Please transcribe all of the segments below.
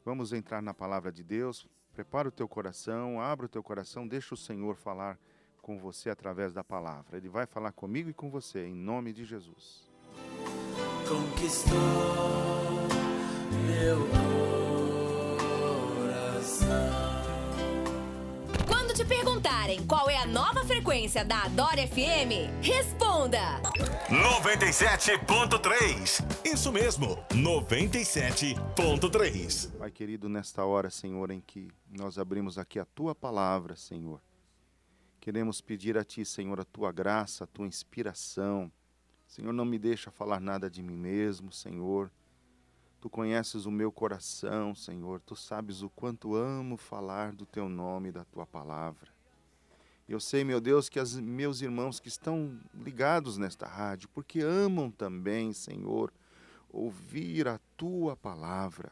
Vamos entrar na palavra de Deus. Prepara o teu coração, abra o teu coração, deixa o Senhor falar com você através da palavra. Ele vai falar comigo e com você, em nome de Jesus. Conquistou meu coração. Quando te perguntarem qual é a nova frequência da Adore FM, responda 97.3. Isso mesmo, 97.3. Pai querido, nesta hora, Senhor, em que nós abrimos aqui a Tua palavra, Senhor, queremos pedir a Ti, Senhor, a Tua graça, a Tua inspiração. Senhor, não me deixa falar nada de mim mesmo, Senhor. Tu conheces o meu coração, Senhor. Tu sabes o quanto amo falar do Teu nome e da Tua palavra. Eu sei, meu Deus, que meus irmãos que estão ligados nesta rádio, porque amam também, Senhor, ouvir a Tua palavra.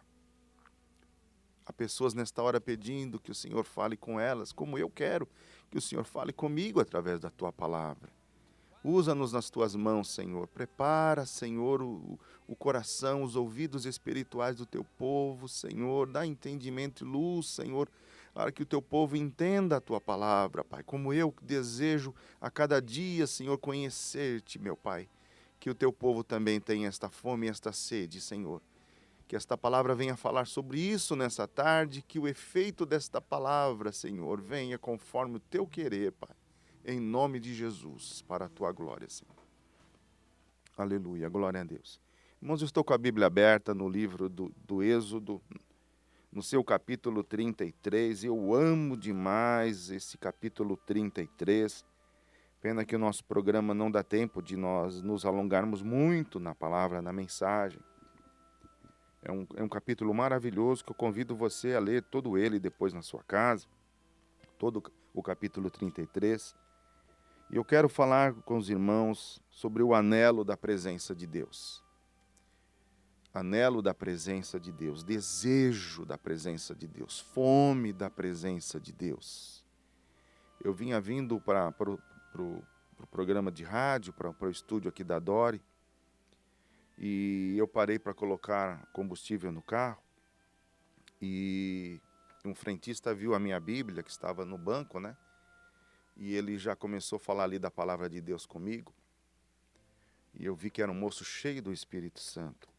Há pessoas nesta hora pedindo que o Senhor fale com elas, como eu quero que o Senhor fale comigo através da Tua palavra. Usa-nos nas Tuas mãos, Senhor. Prepara, Senhor, o coração, os ouvidos espirituais do Teu povo, Senhor. Dá entendimento e luz, Senhor, para que o Teu povo entenda a Tua palavra, Pai. Como eu desejo a cada dia, Senhor, conhecer-Te, meu Pai. Que o Teu povo também tenha esta fome e esta sede, Senhor. Que esta palavra venha falar sobre isso nessa tarde. Que o efeito desta palavra, Senhor, venha conforme o Teu querer, Pai. Em nome de Jesus, para a Tua glória, Senhor. Aleluia, glória a Deus. Irmãos, eu estou com a Bíblia aberta no livro do Êxodo, no seu capítulo 33. Eu amo demais esse capítulo 33. Pena que o nosso programa não dá tempo de nós nos alongarmos muito na palavra, na mensagem. É um capítulo maravilhoso que eu convido você a ler todo ele depois na sua casa. Todo o capítulo 33. E eu quero falar com os irmãos sobre o anelo da presença de Deus. Anelo da presença de Deus, desejo da presença de Deus, fome da presença de Deus. Eu vinha vindo para o programa de rádio, para o estúdio aqui da Adore, e eu parei para colocar combustível no carro, e um frentista viu a minha Bíblia, que estava no banco, né? E ele já começou a falar ali da palavra de Deus comigo. E eu vi que era um moço cheio do Espírito Santo.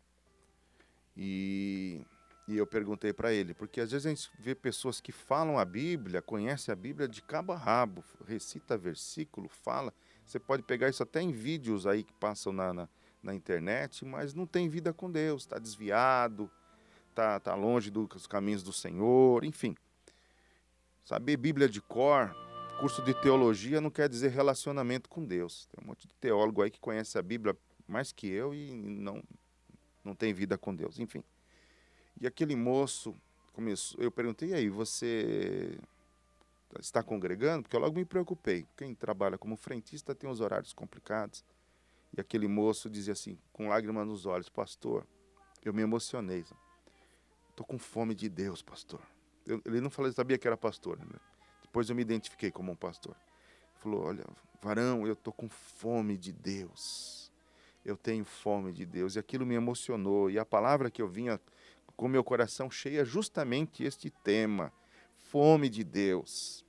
E eu perguntei para ele, porque às vezes a gente vê pessoas que falam a Bíblia, conhecem a Bíblia de cabo a rabo, recita versículo, fala. Você pode pegar isso até em vídeos aí que passam na internet, mas não tem vida com Deus, está desviado, está longe dos caminhos do Senhor, enfim. Saber Bíblia de cor, curso de teologia não quer dizer relacionamento com Deus. Tem um monte de teólogo aí que conhece a Bíblia mais que eu e não tem vida com Deus, enfim. E aquele moço começou, eu perguntei, e aí, você está congregando? Porque eu logo me preocupei. Quem trabalha como frentista tem os horários complicados. E aquele moço dizia assim, com lágrimas nos olhos, pastor, eu me emocionei. Estou com fome de Deus, pastor. Ele não falou, sabia que era pastor, né? Depois eu me identifiquei como um pastor. Ele falou, olha, varão, eu estou com fome de Deus. Eu tenho fome de Deus. E aquilo me emocionou. E a palavra que eu vinha com meu coração cheio é justamente este tema. Fome de Deus.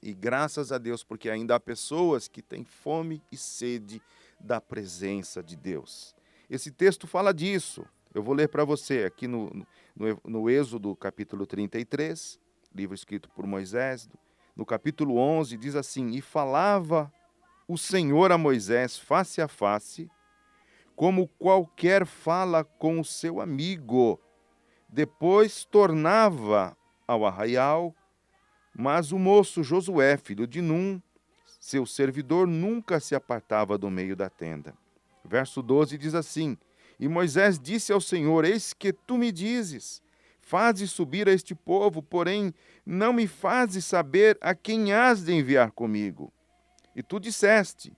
E graças a Deus, porque ainda há pessoas que têm fome e sede da presença de Deus. Esse texto fala disso. Eu vou ler para você aqui no Êxodo, capítulo 33, livro escrito por Moisés. No capítulo 11, diz assim, e falava o Senhor a Moisés face a face, como qualquer fala com o seu amigo. Depois tornava ao arraial, mas o moço Josué, filho de Num, seu servidor, nunca se apartava do meio da tenda. Verso 12 diz assim, e Moisés disse ao Senhor, eis que tu me dizes, fazes subir a este povo, porém não me fazes saber a quem has de enviar comigo. E tu disseste,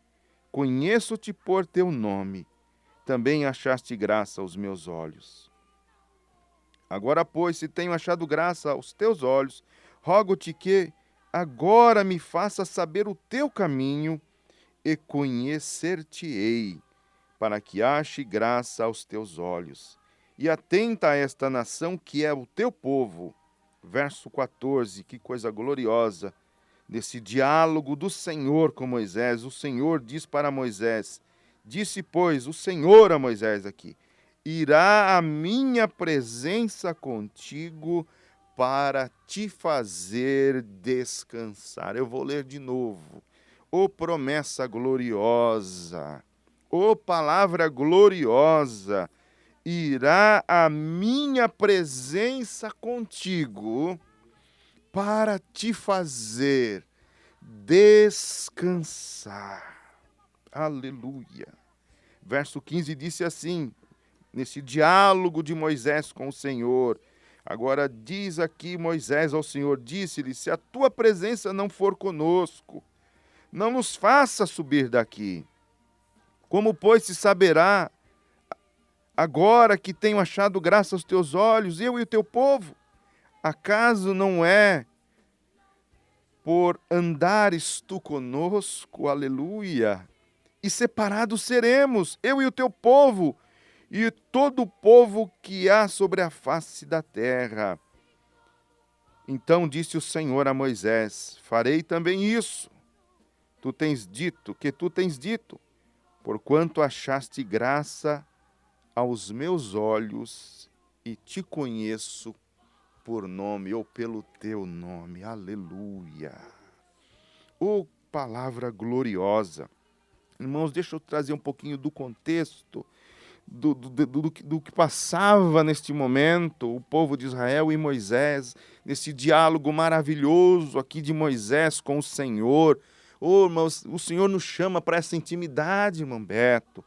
conheço-te por teu nome, também achaste graça aos meus olhos. Agora, pois, se tenho achado graça aos teus olhos, rogo-te que agora me faça saber o teu caminho e conhecer-te-ei, para que ache graça aos teus olhos. e atenta a esta nação que é o teu povo. Verso 14, que coisa gloriosa, nesse diálogo do Senhor com Moisés. O Senhor diz para Moisés, disse, pois, o Senhor a Moisés aqui, irá a minha presença contigo para te fazer descansar. Eu vou ler de novo. Ô promessa gloriosa, ô palavra gloriosa, irá a minha presença contigo para te fazer descansar. Aleluia. Verso 15 disse assim, nesse diálogo de Moisés com o Senhor. Agora diz aqui Moisés ao Senhor, disse-lhe, se a tua presença não for conosco, não nos faça subir daqui. Como, pois, se saberá agora que tenho achado graça aos teus olhos, eu e o teu povo? Acaso não é por andares tu conosco, aleluia, e separados seremos, eu e o teu povo, e todo o povo que há sobre a face da terra. Então disse o Senhor a Moisés, farei também isso, tu tens dito, porquanto achaste graça aos meus olhos e te conheço por nome ou pelo teu nome. Aleluia. Oh, palavra gloriosa. Irmãos, deixa eu trazer um pouquinho do contexto do que passava neste momento o povo de Israel e Moisés, nesse diálogo maravilhoso aqui de Moisés com o Senhor. Oh, irmãos, o Senhor nos chama para essa intimidade, irmão Beto.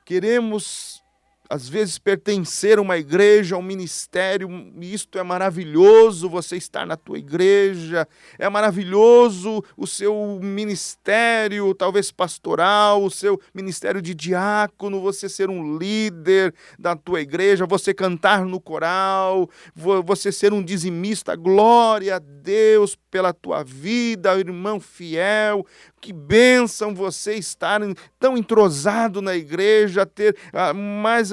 Queremos, às vezes, pertencer a uma igreja, a um ministério, e isto é maravilhoso, você estar na tua igreja, é maravilhoso o seu ministério, talvez pastoral, o seu ministério de diácono, você ser um líder da tua igreja, você cantar no coral, você ser um dizimista, glória a Deus pela tua vida, irmão fiel. Que bênção você estar tão entrosado na igreja, ter mais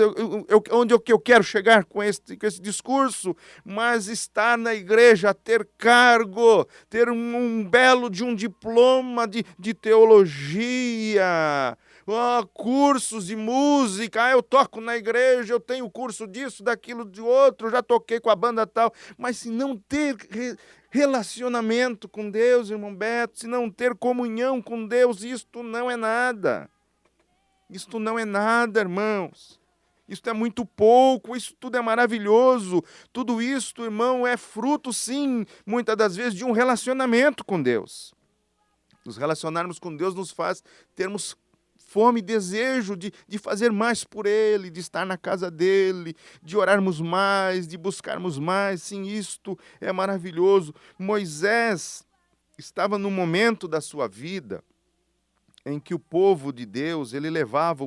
onde eu quero chegar com esse discurso, mas estar na igreja, ter cargo, ter um belo de um diploma de teologia, cursos de música, eu toco na igreja, eu tenho curso disso, daquilo, de outro, já toquei com a banda tal, mas se não ter relacionamento com Deus, irmão Beto, se não ter comunhão com Deus, isto não é nada. Isto não é nada, irmãos. Isto é muito pouco, isso tudo é maravilhoso. Tudo isto, irmão, é fruto, sim, muitas das vezes, de um relacionamento com Deus. Nos relacionarmos com Deus nos faz termos fome e desejo de fazer mais por Ele, de estar na casa dEle, de orarmos mais, de buscarmos mais. Sim, isto é maravilhoso. Moisés estava num momento da sua vida em que o povo de Deus, ele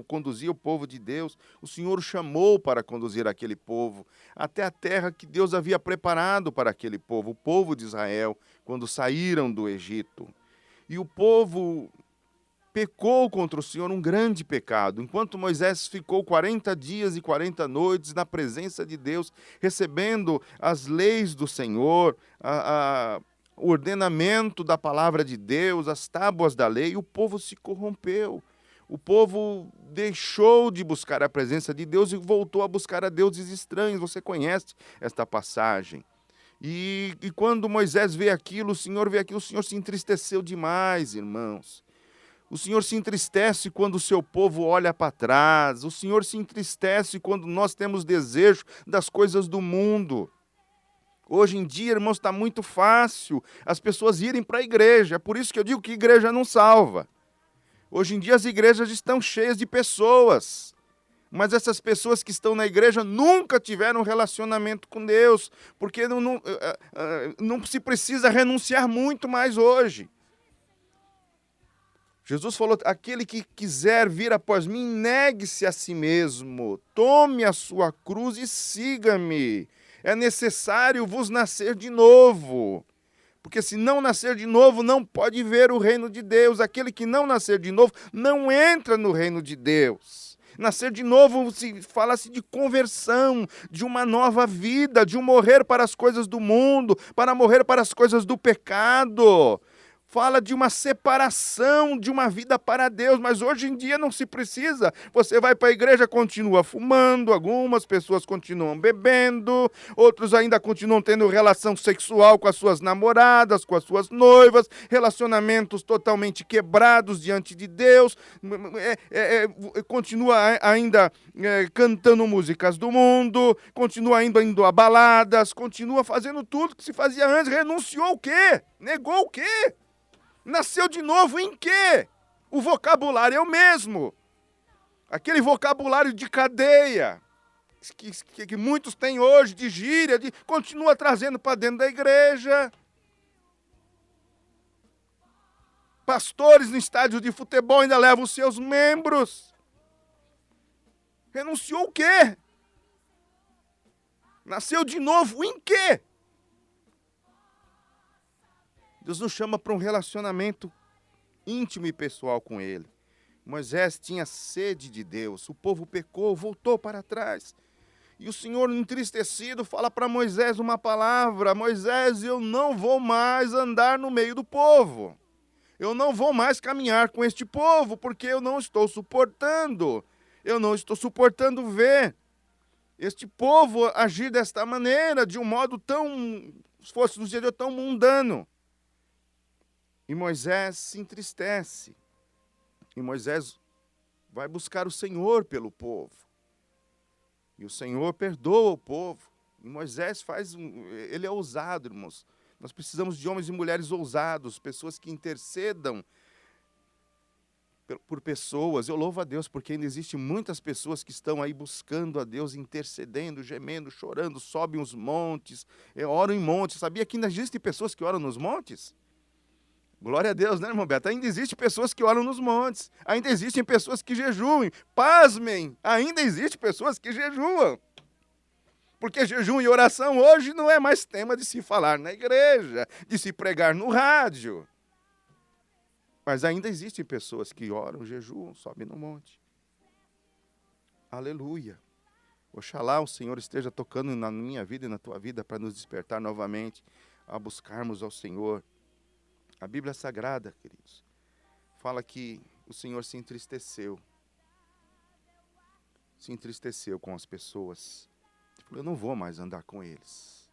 conduzia o povo de Deus, o Senhor o chamou para conduzir aquele povo até a terra que Deus havia preparado para aquele povo, o povo de Israel, quando saíram do Egito. E o povo pecou contra o Senhor um grande pecado. Enquanto Moisés ficou 40 dias e 40 noites na presença de Deus, recebendo as leis do Senhor, o ordenamento da palavra de Deus, as tábuas da lei, o povo se corrompeu. O povo deixou de buscar a presença de Deus e voltou a buscar a deuses estranhos. Você conhece esta passagem. E quando Moisés vê aquilo, o Senhor se entristeceu demais, irmãos. O Senhor se entristece quando o seu povo olha para trás. O Senhor se entristece quando nós temos desejo das coisas do mundo. Hoje em dia, irmãos, está muito fácil as pessoas irem para a igreja. É por isso que eu digo que igreja não salva. Hoje em dia as igrejas estão cheias de pessoas. Mas essas pessoas que estão na igreja nunca tiveram relacionamento com Deus. Porque não se precisa renunciar muito mais hoje. Jesus falou, aquele que quiser vir após mim, negue-se a si mesmo, tome a sua cruz e siga-me. É necessário vos nascer de novo, porque se não nascer de novo, não pode ver o reino de Deus. Aquele que não nascer de novo, não entra no reino de Deus. Nascer de novo fala-se de conversão, de uma nova vida, de um morrer para as coisas do mundo, para morrer para as coisas do pecado. Fala de uma separação de uma vida para Deus, mas hoje em dia não se precisa. Você vai para a igreja, continua fumando, algumas pessoas continuam bebendo, outros ainda continuam tendo relação sexual com as suas namoradas, com as suas noivas, relacionamentos totalmente quebrados diante de Deus, continua ainda cantando músicas do mundo, continua indo a baladas, continua fazendo tudo que se fazia antes. Renunciou o quê? Negou o quê? Nasceu de novo em quê? O vocabulário é o mesmo. Aquele vocabulário de cadeia, que muitos têm hoje, de gíria, continua trazendo para dentro da igreja. Pastores no estádio de futebol ainda levam os seus membros. Renunciou o quê? Nasceu de novo em quê? Deus nos chama para um relacionamento íntimo e pessoal com Ele. Moisés tinha sede de Deus, o povo pecou, voltou para trás. E o Senhor, entristecido, fala para Moisés uma palavra: Moisés, eu não vou mais andar no meio do povo. Eu não vou mais caminhar com este povo, porque eu não estou suportando. Eu não estou suportando ver este povo agir desta maneira, de um modo tão, se fosse nos dias de hoje, tão mundano. E Moisés se entristece. E Moisés vai buscar o Senhor pelo povo. E o Senhor perdoa o povo. E Moisés ele é ousado, irmãos. Nós precisamos de homens e mulheres ousados, pessoas que intercedam por pessoas. Eu louvo a Deus porque ainda existem muitas pessoas que estão aí buscando a Deus, intercedendo, gemendo, chorando, sobem os montes, oram em montes. Sabia que ainda existem pessoas que oram nos montes? Glória a Deus, né, irmão Beto? Ainda existem pessoas que oram nos montes. Ainda existem pessoas que jejuem. Pasmem, ainda existem pessoas que jejuam. Porque jejum e oração hoje não é mais tema de se falar na igreja, de se pregar no rádio. Mas ainda existem pessoas que oram, jejuam, sobem no monte. Aleluia. Oxalá o Senhor esteja tocando na minha vida e na tua vida para nos despertar novamente a buscarmos ao Senhor. A Bíblia Sagrada, queridos, fala que o Senhor se entristeceu com as pessoas. Ele falou: eu não vou mais andar com eles.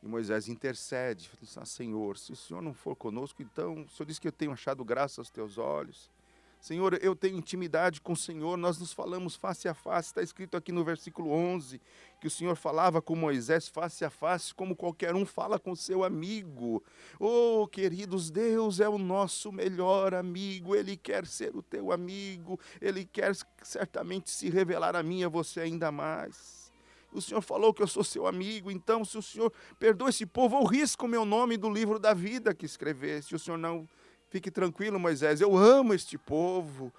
E Moisés intercede, fala assim: Senhor, se o Senhor não for conosco, então, o Senhor disse que eu tenho achado graça aos teus olhos. Senhor, eu tenho intimidade com o Senhor, nós nos falamos face a face. Está escrito aqui no versículo 11, que o Senhor falava com Moisés face a face, como qualquer um fala com seu amigo. Oh, queridos, Deus é o nosso melhor amigo, Ele quer ser o teu amigo, Ele quer certamente se revelar a mim e a você ainda mais. O Senhor falou que eu sou seu amigo, então se o Senhor perdoa esse povo, eu risco o meu nome do livro da vida que escreveste. O Senhor não... Fique tranquilo, Moisés, eu amo este povo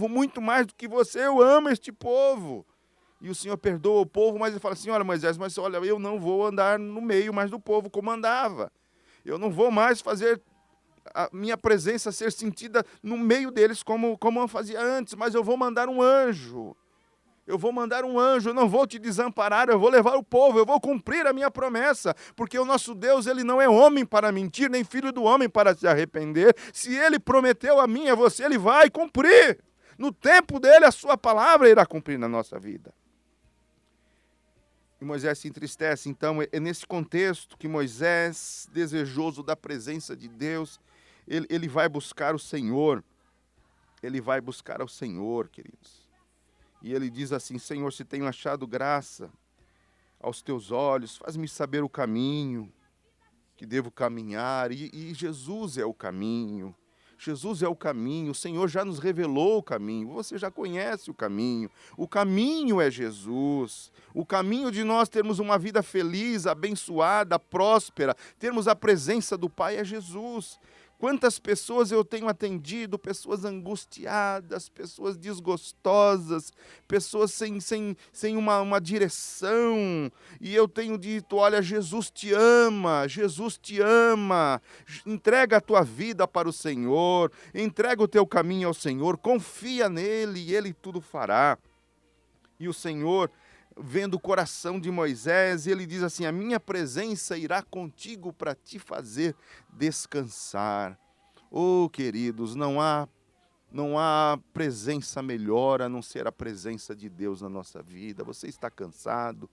muito mais do que você, eu amo este povo. E o Senhor perdoa o povo, mas ele fala assim: olha, Moisés, mas olha, eu não vou andar no meio mais do povo como andava. Eu não vou mais fazer a minha presença ser sentida no meio deles como eu fazia antes, mas eu vou mandar um anjo. Eu não vou te desamparar, eu vou levar o povo, eu vou cumprir a minha promessa, porque o nosso Deus, Ele não é homem para mentir, nem filho do homem para se arrepender. Se Ele prometeu a mim e a você, Ele vai cumprir. No tempo dEle, a sua palavra irá cumprir na nossa vida. E Moisés se entristece, então, é nesse contexto que Moisés, desejoso da presença de Deus, ele vai buscar o Senhor. Ele vai buscar ao Senhor, queridos. E ele diz assim: Senhor, se tenho achado graça aos teus olhos, faz-me saber o caminho que devo caminhar. E Jesus é o caminho. Jesus é o caminho. O Senhor já nos revelou o caminho. Você já conhece o caminho. O caminho é Jesus. O caminho de nós termos uma vida feliz, abençoada, próspera, termos a presença do Pai é Jesus. Quantas pessoas eu tenho atendido, pessoas angustiadas, pessoas desgostosas, pessoas sem uma direção, e eu tenho dito, olha, Jesus te ama, entrega a tua vida para o Senhor, entrega o teu caminho ao Senhor, confia nele e ele tudo fará. E o Senhor, vendo o coração de Moisés, ele diz assim, a minha presença irá contigo para te fazer descansar. Oh, queridos, não há presença melhor a não ser a presença de Deus na nossa vida. Você está cansado?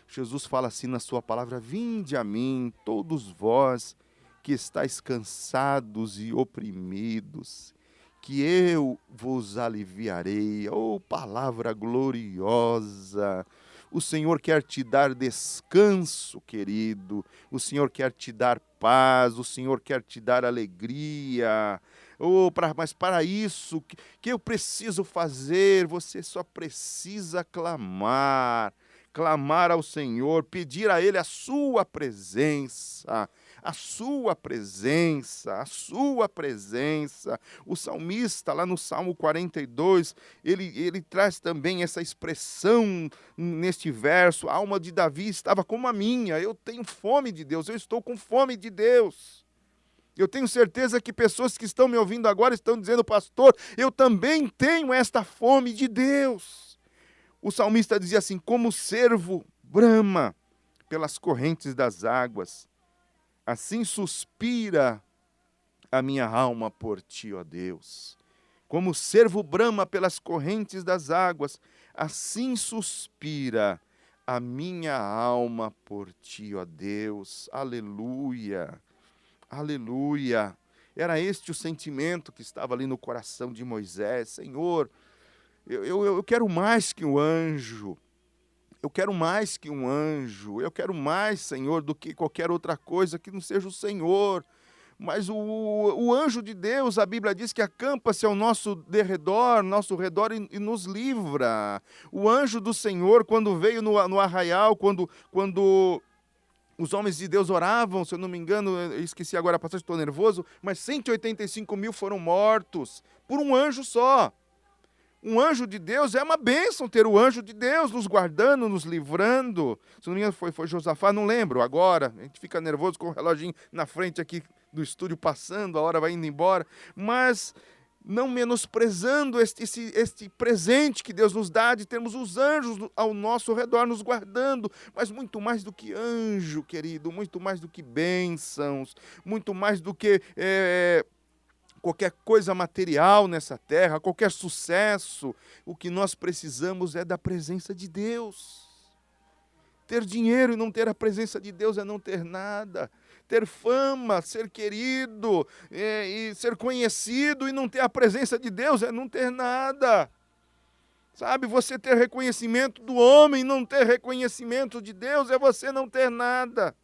Jesus fala assim na sua palavra, vinde a mim, todos vós que estáis cansados e oprimidos, que eu vos aliviarei. Oh, palavra gloriosa! O Senhor quer te dar descanso, querido. O Senhor quer te dar paz. O Senhor quer te dar alegria. Oh, mas para isso, que eu preciso fazer? Você só precisa clamar. Clamar ao Senhor, pedir a Ele a sua presença. A sua presença, a sua presença. O salmista, lá no Salmo 42, ele traz também essa expressão neste verso. A alma de Davi estava como a minha. Eu tenho fome de Deus, eu estou com fome de Deus. Eu tenho certeza que pessoas que estão me ouvindo agora estão dizendo, pastor, eu também tenho esta fome de Deus. O salmista dizia assim, como o cervo brama pelas correntes das águas, assim suspira a minha alma por ti, ó Deus. Como o cervo brama pelas correntes das águas, assim suspira a minha alma por ti, ó Deus. Aleluia, aleluia. Era este o sentimento que estava ali no coração de Moisés. Senhor, eu quero mais que um anjo. Eu quero mais que um anjo, eu quero mais, Senhor, do que qualquer outra coisa que não seja o Senhor. Mas o anjo de Deus, a Bíblia diz que acampa-se ao nosso redor e nos livra. O anjo do Senhor, quando veio no arraial, quando os homens de Deus oravam, se eu não me engano, eu esqueci agora a passagem, estou nervoso, mas 185 mil foram mortos por um anjo só. Um anjo de Deus é uma bênção ter o anjo de Deus nos guardando, nos livrando. Se não me engano foi Josafá, não lembro agora. A gente fica nervoso com o reloginho na frente aqui do estúdio passando, a hora vai indo embora. Mas não menosprezando este presente que Deus nos dá, de termos os anjos ao nosso redor nos guardando. Mas muito mais do que anjo, querido, muito mais do que bênçãos, muito mais do que... qualquer coisa material nessa terra, qualquer sucesso, o que nós precisamos é da presença de Deus. Ter dinheiro e não ter a presença de Deus é não ter nada. Ter fama, ser querido, e ser conhecido e não ter a presença de Deus é não ter nada. Sabe, você ter reconhecimento do homem e não ter reconhecimento de Deus é você não ter nada.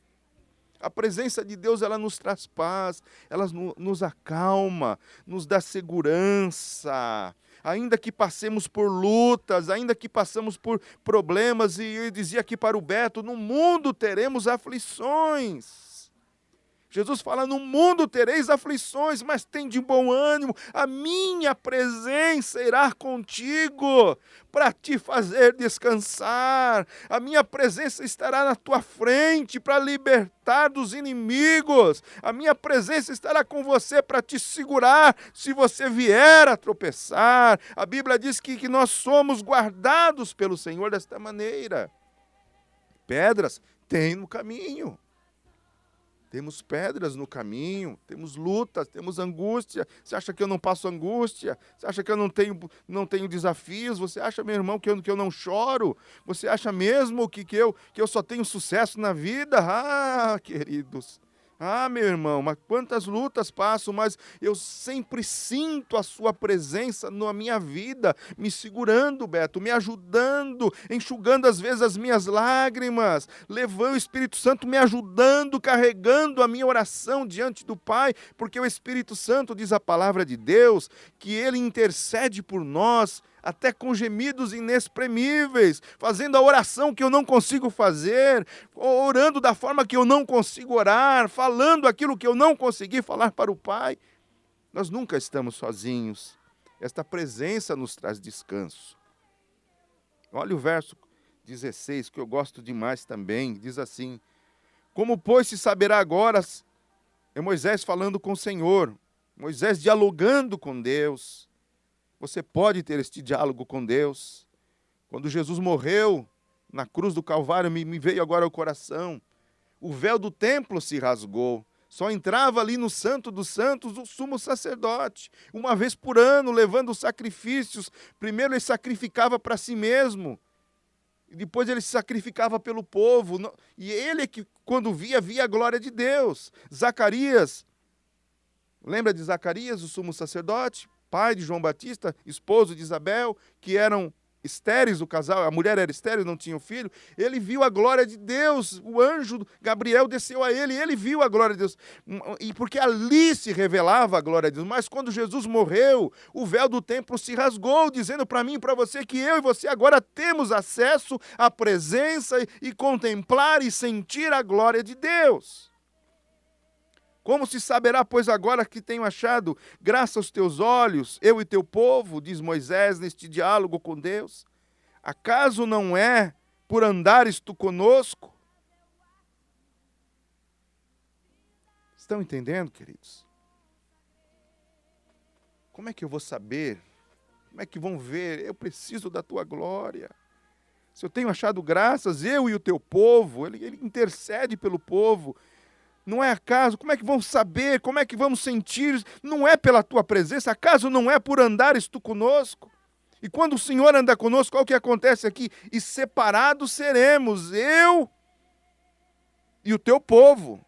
A presença de Deus, ela nos traz paz, ela nos acalma, nos dá segurança. Ainda que passemos por lutas, ainda que passemos por problemas, e eu dizia aqui para o Beto, no mundo teremos aflições. Jesus fala, no mundo tereis aflições, mas tem de bom ânimo, a minha presença irá contigo para te fazer descansar. A minha presença estará na tua frente para libertar dos inimigos. A minha presença estará com você para te segurar se você vier a tropeçar. A Bíblia diz que nós somos guardados pelo Senhor desta maneira. Pedras tem no caminho. Temos pedras no caminho, temos lutas, temos angústia. Você acha que eu não passo angústia? Você acha que eu não tenho desafios? Você acha, meu irmão, que eu não choro? Você acha mesmo que eu só tenho sucesso na vida? Ah, queridos, meu irmão, mas quantas lutas passo, mas eu sempre sinto a sua presença na minha vida, me segurando, Beto, me ajudando, enxugando às vezes as minhas lágrimas, levando o Espírito Santo me ajudando, carregando a minha oração diante do Pai, porque o Espírito Santo, diz a palavra de Deus, que Ele intercede por nós, até com gemidos inexprimíveis, fazendo a oração que eu não consigo fazer, orando da forma que eu não consigo orar, falando aquilo que eu não consegui falar para o Pai. Nós nunca estamos sozinhos. Esta presença nos traz descanso. Olha o verso 16, que eu gosto demais também. Diz assim: como, pois, se saberá agora, é Moisés falando com o Senhor, Moisés dialogando com Deus. Você pode ter este diálogo com Deus. Quando Jesus morreu na cruz do Calvário, me veio agora ao coração, o véu do templo se rasgou. Só entrava ali no Santo dos Santos o sumo sacerdote, uma vez por ano, levando os sacrifícios. Primeiro ele sacrificava para si mesmo, e depois ele se sacrificava pelo povo. E ele que, quando via a glória de Deus. Zacarias, lembra de Zacarias, o sumo sacerdote, pai de João Batista, esposo de Isabel, que eram estéreis, o casal, a mulher era estéril, não tinha filho. Ele viu a glória de Deus, o anjo Gabriel desceu a ele, e ele viu a glória de Deus, e porque ali se revelava a glória de Deus. Mas quando Jesus morreu, o véu do templo se rasgou, dizendo para mim e para você que eu e você agora temos acesso à presença e contemplar e sentir a glória de Deus. Como se saberá, pois, agora que tenho achado graça aos teus olhos, eu e teu povo, diz Moisés neste diálogo com Deus? Acaso não é por andares tu conosco? Estão entendendo, queridos? Como é que eu vou saber? Como é que vão ver? Eu preciso da tua glória. Se eu tenho achado graças, eu e o teu povo, ele intercede pelo povo. Não é acaso? Como é que vão saber? Como é que vamos sentir? Não é pela tua presença? Acaso não é por andares tu conosco? E quando o Senhor anda conosco, olha o que acontece aqui: e separados seremos, eu e o teu povo.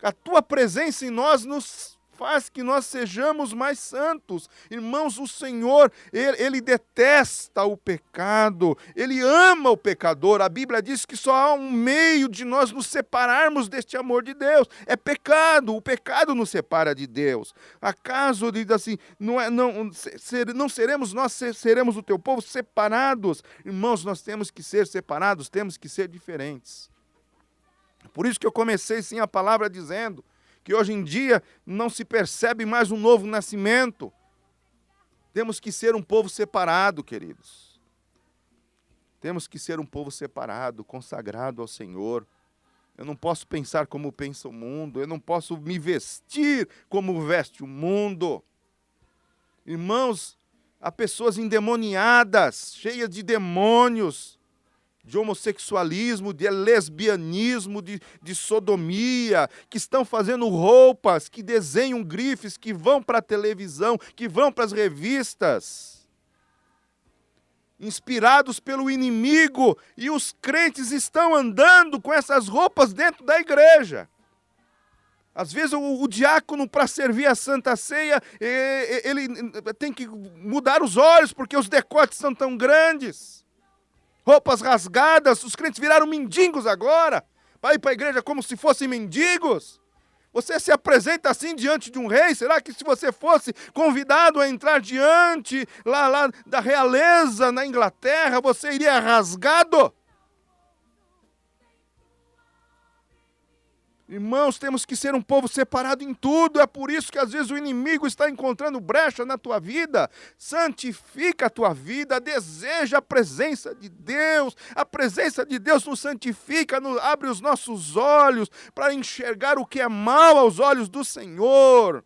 A tua presença em nós nos faz que nós sejamos mais santos. Irmãos, o Senhor, Ele detesta o pecado, Ele ama o pecador. A Bíblia diz que só há um meio de nós nos separarmos deste amor de Deus. É pecado, o pecado nos separa de Deus. Acaso, diz assim, não seremos nós, seremos o teu povo separados? Irmãos, nós temos que ser separados, temos que ser diferentes. Por isso que eu comecei sim a palavra dizendo que hoje em dia não se percebe mais um novo nascimento. Temos que ser um povo separado, queridos. Temos que ser um povo separado, consagrado ao Senhor. Eu não posso pensar como pensa o mundo, eu não posso me vestir como veste o mundo. Irmãos, há pessoas endemoniadas, cheias de demônios, de homossexualismo, de lesbianismo, de sodomia, que estão fazendo roupas, que desenham grifes, que vão para a televisão, que vão para as revistas, inspirados pelo inimigo, e os crentes estão andando com essas roupas dentro da igreja. Às vezes o diácono, para servir a Santa Ceia, ele tem que mudar os olhos, porque os decotes são tão grandes. Roupas rasgadas, os crentes viraram mendigos agora, para ir para a igreja como se fossem mendigos. Você se apresenta assim diante de um rei? Será que se você fosse convidado a entrar diante lá da realeza na Inglaterra, você iria rasgado? Irmãos, temos que ser um povo separado em tudo. É por isso que às vezes o inimigo está encontrando brecha na tua vida. Santifica a tua vida, deseja a presença de Deus. A presença de Deus nos santifica, abre os nossos olhos para enxergar o que é mal aos olhos do Senhor.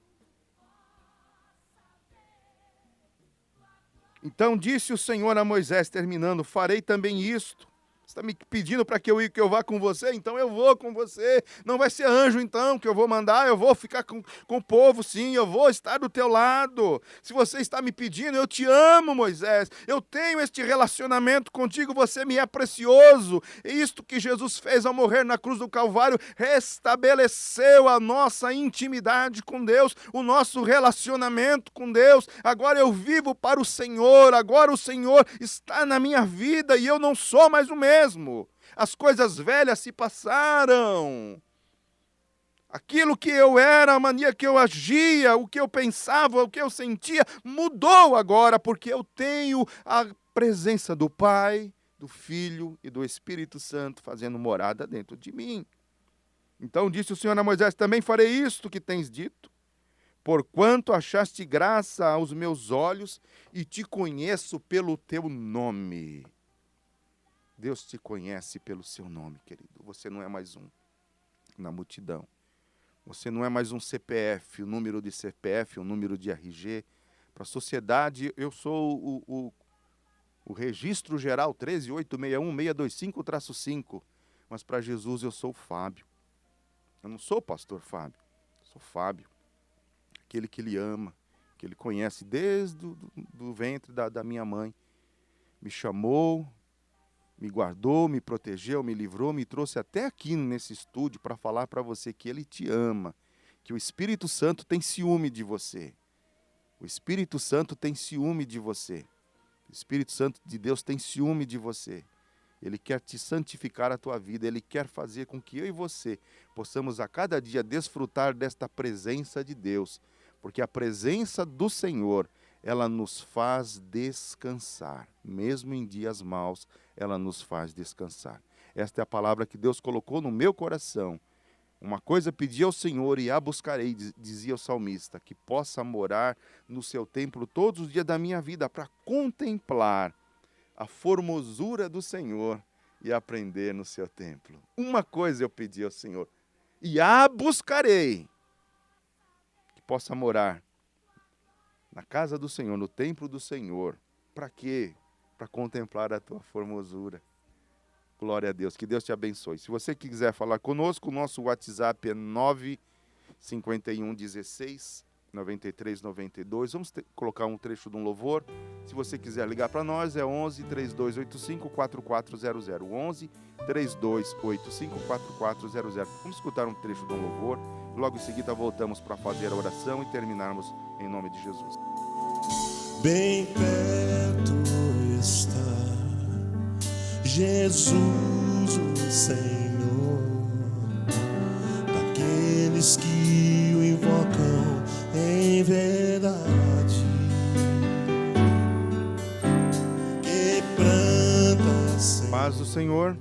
Então disse o Senhor a Moisés, terminando: farei também isto. Você está me pedindo para que eu vá com você? Então eu vou com você. Não vai ser anjo então que eu vou mandar, eu vou ficar com o povo sim, eu vou estar do teu lado. Se você está me pedindo, eu te amo, Moisés. Eu tenho este relacionamento contigo, você me é precioso. E isto que Jesus fez ao morrer na cruz do Calvário restabeleceu a nossa intimidade com Deus, o nosso relacionamento com Deus. Agora eu vivo para o Senhor, agora o Senhor está na minha vida e eu não sou mais o mesmo. As coisas velhas se passaram. Aquilo que eu era, a mania que eu agia, o que eu pensava, o que eu sentia, mudou agora, porque eu tenho a presença do Pai, do Filho e do Espírito Santo fazendo morada dentro de mim. Então disse o Senhor a Moisés: também farei isto que tens dito, porquanto achaste graça aos meus olhos e te conheço pelo teu nome. Deus te conhece pelo seu nome, querido. Você não é mais um na multidão. Você não é mais um CPF, o número de CPF, o número de RG. Para a sociedade, eu sou o registro geral 13861-625-5. Mas para Jesus eu sou o Fábio. Eu não sou o pastor Fábio. Eu sou Fábio. Aquele que ele ama, que ele conhece desde do ventre da minha mãe. Me chamou, me guardou, me protegeu, me livrou, me trouxe até aqui nesse estúdio para falar para você que ele te ama, que o Espírito Santo tem ciúme de você. O Espírito Santo tem ciúme de você. O Espírito Santo de Deus tem ciúme de você. Ele quer te santificar a tua vida, ele quer fazer com que eu e você possamos a cada dia desfrutar desta presença de Deus, porque a presença do Senhor, ela nos faz descansar, mesmo em dias maus, ela nos faz descansar. Esta é a palavra que Deus colocou no meu coração. Uma coisa pedi ao Senhor e a buscarei, dizia o salmista, que possa morar no seu templo todos os dias da minha vida para contemplar a formosura do Senhor e aprender no seu templo. Uma coisa eu pedi ao Senhor e a buscarei, que possa morar na casa do Senhor, no templo do Senhor. Para quê? Para contemplar a tua formosura. Glória a Deus, que Deus te abençoe. Se você quiser falar conosco, o nosso WhatsApp é 95116-9392. Vamos colocar um trecho de um louvor. Se você quiser ligar para nós, é 11-3285-4400. 11-3285-4400. Vamos escutar um trecho de um louvor. Logo em seguida voltamos para fazer a oração e terminarmos em nome de Jesus. Bem perto está Jesus, o Senhor, daqueles que o invocam em verdade. Quebranta, Senhor. Paz do Senhor.